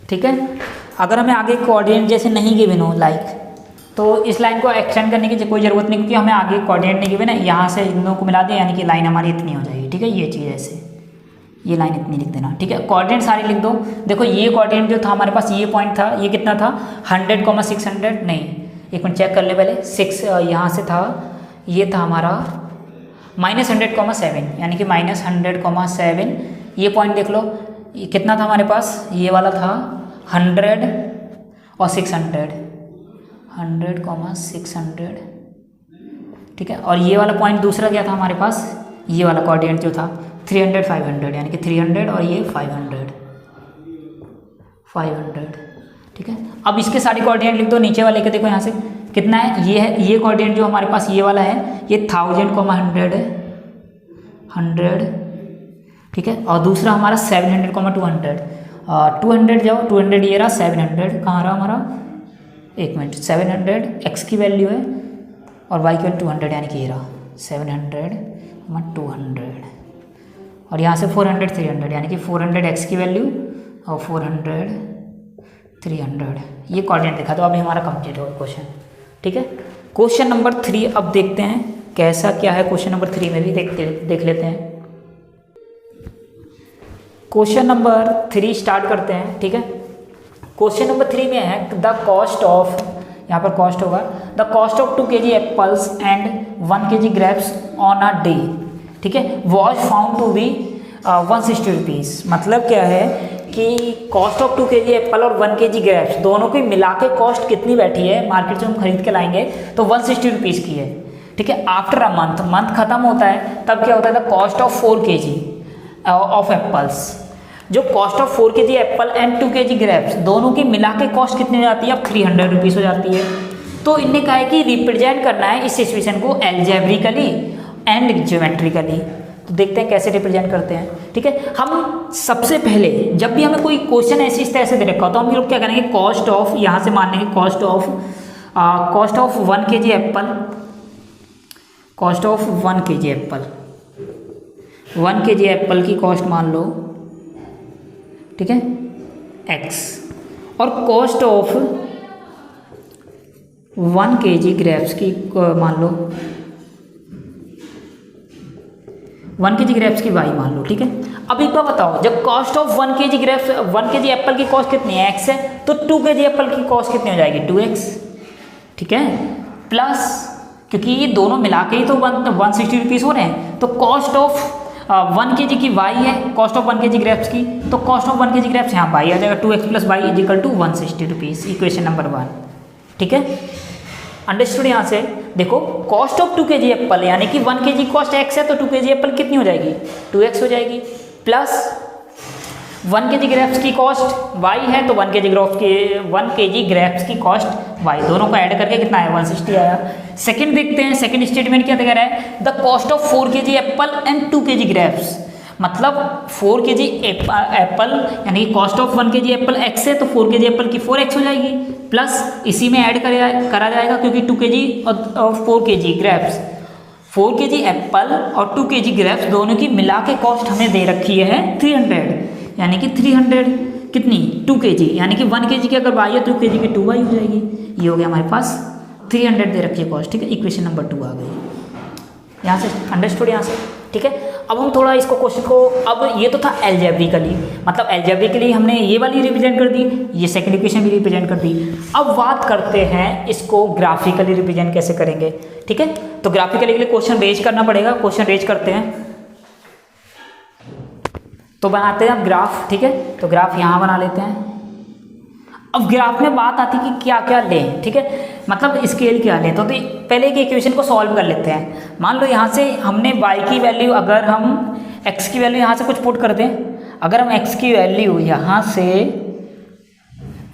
ठीक है। अगर हमें आगे कोऑर्डिनेट जैसे नहीं गिवन हो लाइक, तो इस लाइन को एक्सटेंड करने की कोई ज़रूरत नहीं, क्योंकि हमें आगे कोऑर्डिनेट नहीं गिवन है, यहाँ से इन दोनों को मिला दें यानी कि लाइन हमारी इतनी हो जाएगी, ठीक है। ये चीज़ ऐसे, ये लाइन इतनी लिख देना, ठीक है। कोऑर्डिनेट सारी लिख दो। देखो ये कोऑर्डिनेट जो था हमारे पास, ये पॉइंट था, ये कितना था 100,600 नहीं, एक मिनट चेक कर ले पहले, 6 यहाँ से था, ये था हमारा -100,7 यानी कि -100,7। ये पॉइंट देख लो, ये कितना था हमारे पास, ये वाला था 100 और 600, 100,600, ठीक है। और ये वाला पॉइंट दूसरा क्या था हमारे पास, ये वाला कोऑर्डिनेट जो था 300 500 यानी कि 300 और ये 500, ठीक है। अब इसके सारे कोऑर्डिनेट लिख दो, नीचे वाले के देखो यहाँ से कितना है, ये है, ये कोऑर्डिनेट जो हमारे पास ये वाला है, ये 1000,100 है, 100, ठीक है। और दूसरा हमारा 700,200, 200 जाओ, 200 ये रहा, 700 कहाँ रहा हमारा, एक मिनट, 700 x की वैल्यू है और y की वैल्यू 200 यानी कि ये रहा 700,200, और यहाँ से 400 300 यानी कि 400 x की वैल्यू और 400 300, ये कोऑर्डिनेट दिखा दो। अभी हमारा कंप्लीट हो क्वेश्चन, ठीक है। क्वेश्चन नंबर 3 अब देखते हैं कैसा क्या है, क्वेश्चन नंबर 3 में भी देख लेते हैं। क्वेश्चन नंबर 3 स्टार्ट करते हैं, ठीक है। क्वेश्चन नंबर 3 में है द कॉस्ट ऑफ, यहाँ पर कॉस्ट होगा, the cost of 2 kg apples and 1 kg grapes on a day, ठीक है, was found to be 160 rupees. मतलब क्या है कि कॉस्ट ऑफ 2 kg एप्पल और 1 kg ग्रेप्स दोनों की मिला के कॉस्ट कितनी बैठी है, मार्केट से हम खरीद के लाएंगे तो 160 रुपीज़ की है, ठीक है। आफ्टर अ मंथ खत्म होता है तब क्या होता है, the cost of 4 kg of apples, जो cost of 4 kg apple and 2 kg grapes दोनों की मिला के कॉस्ट कितनी हो जाती है, अब 300 रुपीज़ हो जाती है। तो इनने कहा है कि रिप्रेजेंट करना है इस सिचुएशन को एल्जेब्रिकली एंड ज्योमेट्रिकली। तो देखते हैं कैसे रिप्रेजेंट करते हैं, ठीक है। हम सबसे पहले जब भी हमें कोई क्वेश्चन ऐसी तरह से दे रखा हो तो हम लोग क्या करेंगे, कॉस्ट ऑफ, यहाँ से मान लेंगे cost of 1 kg Apple, cost of 1 kg Apple, 1 kg Apple की कॉस्ट मान लो, ठीक है, x, और कॉस्ट ऑफ 1 kg ग्रेप्स की मान लो, 1 kg ग्रेप्स की y मान लो, ठीक है। अब एक बार बताओ, जब cost of 1 kg grapes, 1 kg Apple की कॉस्ट कितनी है, x है, तो 2 kg एप्पल की कॉस्ट कितनी हो जाएगी, 2x, ठीक है, प्लस क्योंकि ये दोनों मिला के ही तो 160 रुपीज़ हो रहे हैं, तो कॉस्ट ऑफ 1 kg की y है, कॉस्ट ऑफ 1 kg ग्रेप्स की, तो कॉस्ट ऑफ 1 kg ग्रेप्स यहाँ y आ जाएगा, 2x + y = 160 rupees, equation number 1, ठीक है। अंडरस्टूड। यहाँ से देखो कॉस्ट ऑफ 2 kg एप्पल यानी कि 1 kg कॉस्ट x है, तो 2 kg एप्पल कितनी हो जाएगी, 2x हो जाएगी, प्लस 1 kg ग्रेप्स की कॉस्ट y है, तो 1 kg ग्रेप्स की कॉस्ट y, दोनों को ऐड करके कितना आया, 160 आया। सेकंड देखते हैं, सेकंड स्टेटमेंट क्या दिखा रहा है, the cost of 4 kg apple and 2 kg grapes, मतलब 4 kg एप्पल यानी cost of 1 kg Apple x है, तो 4 kg एप्पल की 4x हो जाएगी, प्लस इसी में ऐड करा जाएगा क्योंकि 2 kg और 4 kg ग्रेप्स, 4 kg एप्पल और 2 kg ग्रेप्स दोनों की मिला के कॉस्ट हमें दे रखी है 300, यानी कि 300 कितनी 2 kg, यानी कि 1 kg की अगर y है 2 kg की 2y हो जाएगी, ये हो गया हमारे पास 300 दे रखी है कॉस्ट, ठीक है। इक्वेशन नंबर 2 आ गई यहाँ से, अंडरस्टूड यहाँ से, ठीक है। अब हम थोड़ा इसको क्वेश्चन को, अब ये तो था एल्जेब्रिकली, मतलब एल्जेब्रिकली हमने ये वाली रिप्रेजेंट कर दी, ये सेकंड इक्वेशन भी रिप्रेजेंट कर दी। अब बात करते हैं इसको ग्राफिकली रिप्रेजेंट कैसे करेंगे, ठीक है। तो ग्राफिकली के लिए क्वेश्चन रेज करना पड़ेगा, क्वेश्चन रेज करते हैं, तो बनाते हैं अब ग्राफ, ठीक है। तो ग्राफ यहाँ बना लेते हैं। अब ग्राफ में बात आती है कि क्या क्या लें, ठीक है, मतलब स्केल क्या लें, तो पहले एक इक्वेशन को सॉल्व कर लेते हैं। मान लो यहाँ से हमने y की वैल्यू, अगर हम x की वैल्यू यहाँ से कुछ पुट कर दें, अगर हम x की वैल्यू यहाँ से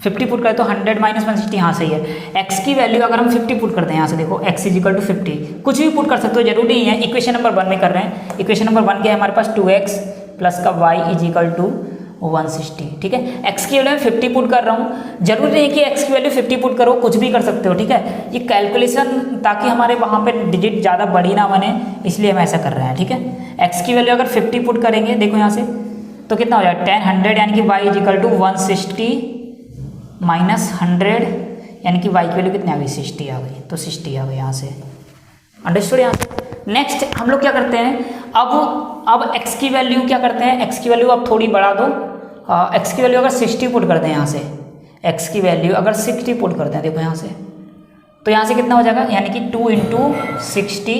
50 पुट करें तो 100 माइनस 160, हाँ सही है। x की वैल्यू अगर हम 50 पुट करते हैं यहाँ से, देखो x इजिकल टू 50, कुछ भी पुट कर सकते हो, जरूरी नहीं है। इक्वेशन नंबर 1 में कर रहे हैं। इक्वेशन नंबर 1 क्या है हमारे पास, 2x प्लस का y इजिकल टू 160, ठीक है। x की वैल्यू 50 पुट कर रहा हूँ, जरूरी नहीं कि x की वैल्यू 50 पुट करो, कुछ भी कर सकते हो, ठीक है। ये कैलकुलेशन ताकि हमारे वहाँ पे डिजिट ज़्यादा बड़ी ना बने, इसलिए हम ऐसा कर रहे हैं, ठीक है। x की वैल्यू अगर 50 पुट करेंगे, देखो यहाँ से, तो कितना हो जाएगा 10 100, यानी कि y इजिकल टू 160 माइनस 100, यानी कि y की वैल्यू कितनी आ गई, 60 आ गई। तो 60 आ गई यहाँ से, अंडरस्टूड। यहाँ से नेक्स्ट हम लोग क्या करते हैं, अब x की वैल्यू क्या करते हैं, x की वैल्यू अब थोड़ी बढ़ा दो। x की वैल्यू अगर 60 पुट करते हैं यहाँ से, x की वैल्यू अगर 60 पुट करते हैं, देखो यहाँ से, तो यहाँ से कितना हो जाएगा, यानी कि 2 इंटू 60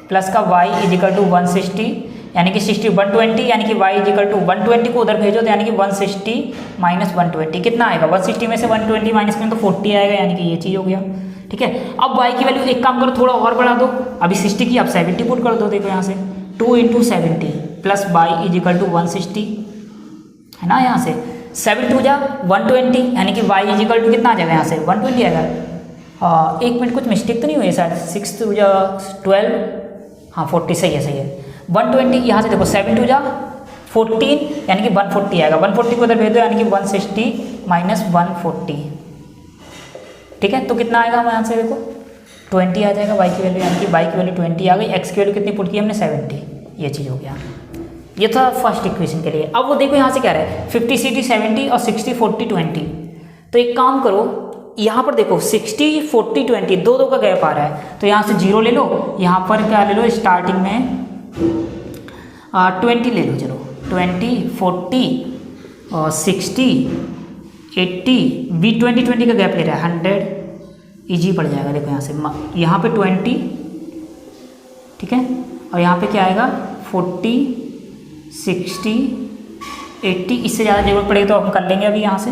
प्लस का y इजिकल टू 160, यानी कि 60 120, यानी कि y इजिकल टू 120 को उधर भेजो तो यानी कि 160 माइनस 120 कितना आएगा, 160 में से 120 माइनस करें तो 40 आएगा, यानी कि ये चीज़ हो गया, ठीक है। अब y की वैल्यू एक काम करो, थोड़ा और बढ़ा दो, अभी 60 की आप 70 पुट कर दो, देखो यहाँ से 2 into 70 plus y is equal to 160, है ना। यहाँ से 7 टू जा 120, यानी कि y इजिकल टू कितना आ जाएगा, यहाँ से 120 आएगा। एक मिनट, कुछ मिस्टेक तो नहीं हुई है शायद, 6 टू जा 12, हाँ 40, सही है, सही है। 120 यहाँ से देखो 7 टू जा 14, यानी कि 140 आएगा, 140 को उधर भेज दो, यानी कि 160 माइनस 140, ठीक है। तो कितना आएगा हमारे यहाँ से, देखो 20 आ जाएगा y की वैल्यू, यानी कि y की वैल्यू 20 आ गई। x की वैल्यू कितनी पुट की हमने, 70, ये चीज़ हो गया। ये था फर्स्ट इक्वेशन के लिए। अब वो देखो यहाँ से क्या रहा है, 50 60 70 और 60 40 20। तो एक काम करो, यहाँ पर देखो 60 40 20 दो का गैप आ रहा है, तो यहाँ से 0 ले लो, यहाँ पर क्या ले लो, स्टार्टिंग में 20 ले लो, चलो 20 40 और 60 80, बी 20 का गैप ले रहा है, 100 ईजी पड़ जाएगा। देखो यहाँ से, यहाँ पे 20, ठीक है, और यहाँ पे क्या आएगा 40 60 80, इससे ज़्यादा जरूरत पड़ेगी तो हम कर लेंगे अभी यहाँ से,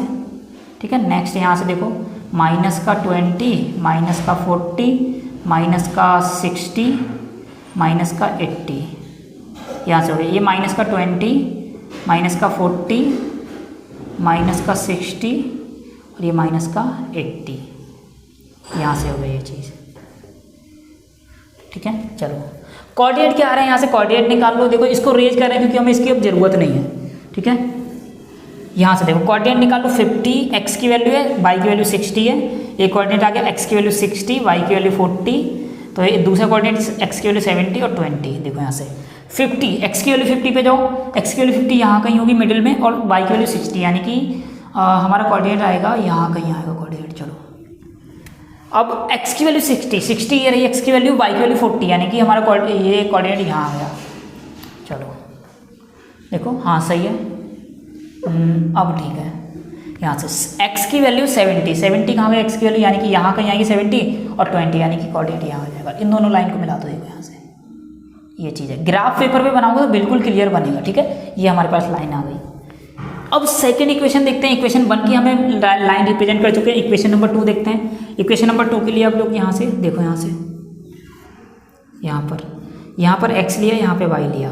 ठीक है। नेक्स्ट यहाँ से देखो माइनस का 20 माइनस का 40 माइनस का 60 माइनस का 80, यहाँ से हो गया ये माइनस का 20 माइनस का 40 माइनस का 60 और ये माइनस का 80, यहाँ से हो गई ये चीज़, ठीक है। चलो कोऑर्डिनेट क्या आ रहा है, यहाँ से कोऑर्डिनेट निकाल लो। देखो इसको रेज कर रहे हैं क्योंकि हमें इसकी अब जरूरत नहीं है, ठीक है। यहाँ से देखो कोऑर्डिनेट निकाल लो, 50 x की वैल्यू है, y की वैल्यू 60 है, एक कोऑर्डिनेट आ गया x की वैल्यू 60 y की वैल्यू 40, तो ये दूसरा कोऑर्डिनेट x की वैल्यू 70 और 20। देखो यहाँ से 50 x की वैल्यू 50 पे जाओ, x की वैल्यू 50 यहाँ कहीं होगी मिडिल में, और y की वैल्यू 60, यानी कि हमारा कोऑर्डिनेट आएगा यहाँ कहीं आएगा कोऑर्डिनेट। चलो अब x की वैल्यू 60 ये रही x की वैल्यू, y की वैल्यू 40, यानी कि हमारा ये कोऑर्डिनेट यहाँ आ गया। चलो देखो, हाँ सही है, अब ठीक है। यहाँ से x की वैल्यू 70 कहाँ गई x की वैल्यू, यानी कि यहाँ कहीं आएगी 70 और 20, यानी कि कोऑर्डिनेट यहाँ आ जाएगा। इन दोनों लाइन को मिला दो, देखो यहाँ से ये चीज़ है। ग्राफ पेपर पे बनाऊंगा तो बिल्कुल क्लियर बनेगा, ठीक है। ये हमारे पास लाइन आ गई। अब सेकंड इक्वेशन देखते हैं। इक्वेशन 1 की हमें लाइन रिप्रेजेंट कर चुके हैं। इक्वेशन नंबर 2 देखते हैं। इक्वेशन नंबर 2 के लिए आप लोग यहाँ से देखो, यहाँ से यहाँ पर x लिया, यहाँ पे y लिया।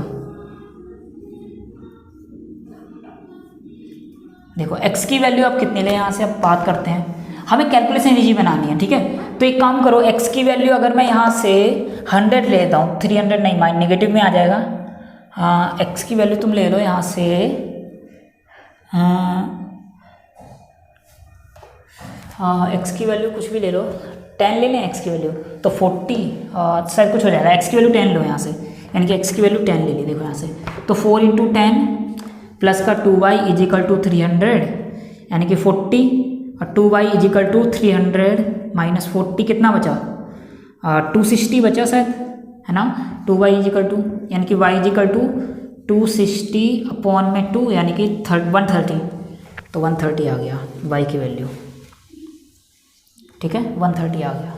देखो x की वैल्यू आप कितनी ले, यहाँ से अब बात करते हैं। हमें कैलकुलेशन इजी बनानी है, ठीक है। तो एक काम करो, x की वैल्यू अगर मैं यहाँ से 100 लेता हूँ, 300 नहीं, माइन नेगेटिव में आ जाएगा। हाँ, x की वैल्यू तुम ले लो यहाँ से, x की वैल्यू कुछ भी ले लो, 10 ले लें x की वैल्यू, तो 40 शायद कुछ हो जाएगा। x की वैल्यू 10 लो यहाँ से, यानी कि x की वैल्यू 10 ले ली। देखो यहाँ से, तो 4 इंटू 10 प्लस का 2y इजिकल टू 300, यानी कि 40, और 2y इजिकल टू 300 माइनस 40 कितना बचा, 260 बचा शायद, है ना। 2y इजिकल टू, यानी कि y इजिकल टू 260 अपॉन में 2, यानी कि 130, तो 130 आ गया y की वैल्यू, ठीक है। 130 आ गया।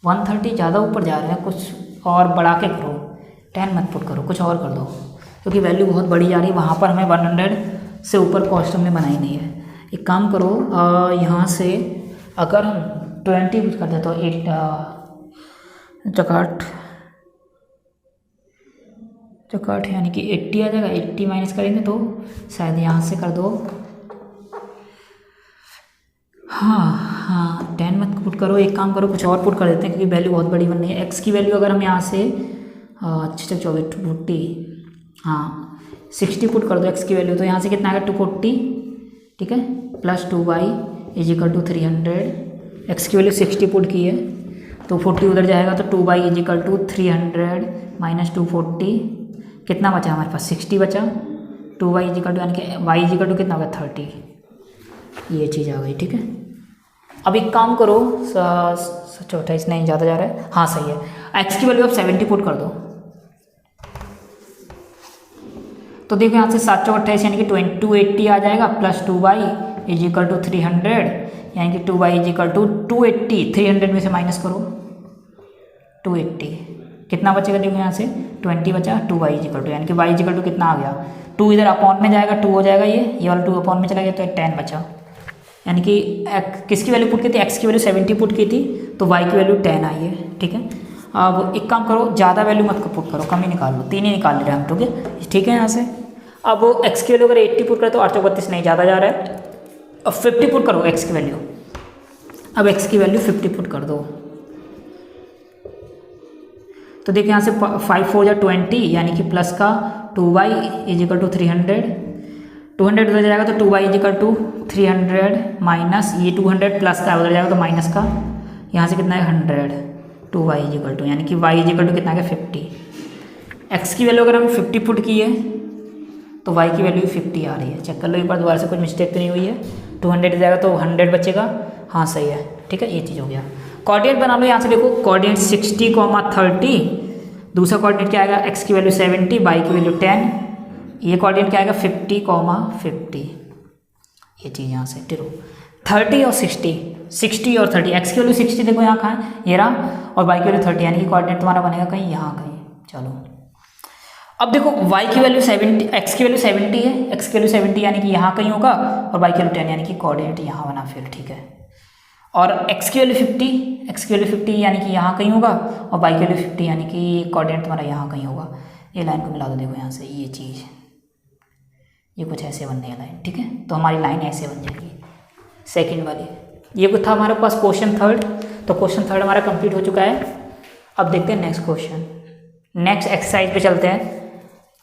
130 ज़्यादा ऊपर जा रहे हैं, कुछ और बढ़ा के करो, 10 मत पुट करो, कुछ और कर दो, क्योंकि वैल्यू बहुत बड़ी जा रही है। वहाँ पर हमें 100 से ऊपर कॉस्ट हमने बनाई नहीं है। एक काम करो, यहाँ से अगर हम 20 पुट कर दे तो 8 चकाट यानी कि 80 आ जाएगा। 80 माइनस करेंगे तो शायद यहाँ से कर दो हाँ 10 मत पुट करो, एक काम करो कुछ और पुट कर देते हैं क्योंकि वैल्यू बहुत बड़ी बन रही है। एक्स की वैल्यू अगर हम यहाँ से अच्छा 24 हाँ 60 पुट कर दो एक्स की वैल्यू, तो यहाँ से कितना आएगा 240, ठीक है, plus 2y is equal to 300। X की वैल्यू 60 पुट की है तो 40 उधर जाएगा तो 2y is equal to 300 minus 240, कितना बचा हमारे पास 60 बचा। 2y इज इक्वल टू यानी कि y इज इक्वल टू कितना होगा 30, ये चीज़ आ गई, ठीक है। अब एक काम करो 28 नहीं ज़्यादा जा रहा है, हाँ सही है। एक्स की वैल्यू आप 70 पुट कर दो, तो देखो यहाँ से 7 चौक 28 यानी कि 280 आ जाएगा, plus 2y is equal to 300 यानी कि 2y इज इक्वल टू 280, 300 में से माइनस करो 280, कितना बचेगा देखो यहाँ से 20 बचा, 2y इज इक्वल टू यानी कि y इज इक्वल टू कितना आ गया 2, इधर अपॉन में जाएगा 2 हो जाएगा, ये वाला 2 अपॉन में चला गया तो 10 बचा। यानी कि किसकी वैल्यू पुट की थी, एक्स की वैल्यू 70 पुट की थी तो y की वैल्यू 10 आई है, ठीक है। अब एक काम करो ज़्यादा वैल्यू मत पुट करो, कम ही निकाल लो, 3 ही निकाल ले रहे हैं हम, ठीक है यहाँ से। अब x की वैल्यू अगर 80 पुट करें तो 832 नहीं ज़्यादा जा रहा है। अब 50 पुट करो x की वैल्यू, अब x की वैल्यू 50 पुट कर दो, तो देखिए यहाँ से 5 4 जा 20 यानी कि प्लस का 2y इज इक्वल टू 300, 200 उधर जाएगा तो 2y is equal to 300 minus ये 200 प्लस का उधर जाएगा तो माइनस का, यहाँ से कितना है 100, 2y इज इक्वल टू यानी कि y इज इक्वल टू कितना है 50। x की वैल्यू अगर हम 50 पुट की है तो y की वैल्यू 50 आ रही है, चेक कर लो एक बार दोबारा से, कुछ मिस्टेक तो नहीं हुई है। 200 जाएगा तो 100 बचेगा, हाँ सही है, ठीक है, ये चीज़ हो गया। कोऑर्डिनेट बना लो, यहाँ से देखो कोऑर्डिनेट 60, 30, दूसरा कोऑर्डिनेट क्या आएगा x की वैल्यू 70, y की वैल्यू 10, ये कोऑर्डिनेट क्या आएगा 50, 50, ये चीज़ यहाँ से टिरो 30 और 60 और 30, x की वैल्यू 60 देखो यहाँ कहाँ है, ये रहा, और y की वैल्यू 30 यानी कि कोऑर्डिनेट तुम्हारा बनेगा कहीं यहाँ कहीं। चलो अब देखो y की वैल्यू 70, x की वैल्यू 70 है, x की वैल्यू 70 यानी कि यहाँ कहीं होगा, और y की वैल्यू 10 यानी कि कोऑर्डिनेट यहाँ बना फिर, ठीक है। और x की वैल्यू 50 यानी कि यहाँ कहीं होगा, और y की वैल्यू 50 यानी कि कोऑर्डिनेट तुम्हारा यहाँ कहीं होगा। ये लाइन को मिला दो देखो यहाँ से, ये चीज़ ये कुछ ऐसे बनने है लाइन, ठीक है, तो हमारी लाइन ऐसे बन जाएगी सेकंड वाली। ये कुछ था हमारे पास क्वेश्चन थर्ड, तो क्वेश्चन थर्ड हमारा कंप्लीट हो चुका है। अब देखते हैं नेक्स्ट क्वेश्चन, नेक्स्ट एक्सरसाइज पे चलते हैं।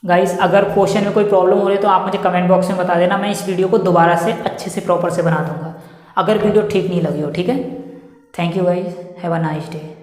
गाइस अगर क्वेश्चन में कोई प्रॉब्लम हो रही है तो आप मुझे कमेंट बॉक्स में बता देना, मैं इस वीडियो को दोबारा से अच्छे से प्रॉपर से बना दूंगा अगर वीडियो ठीक नहीं लगी हो, ठीक है। Thank you guys, have a nice day.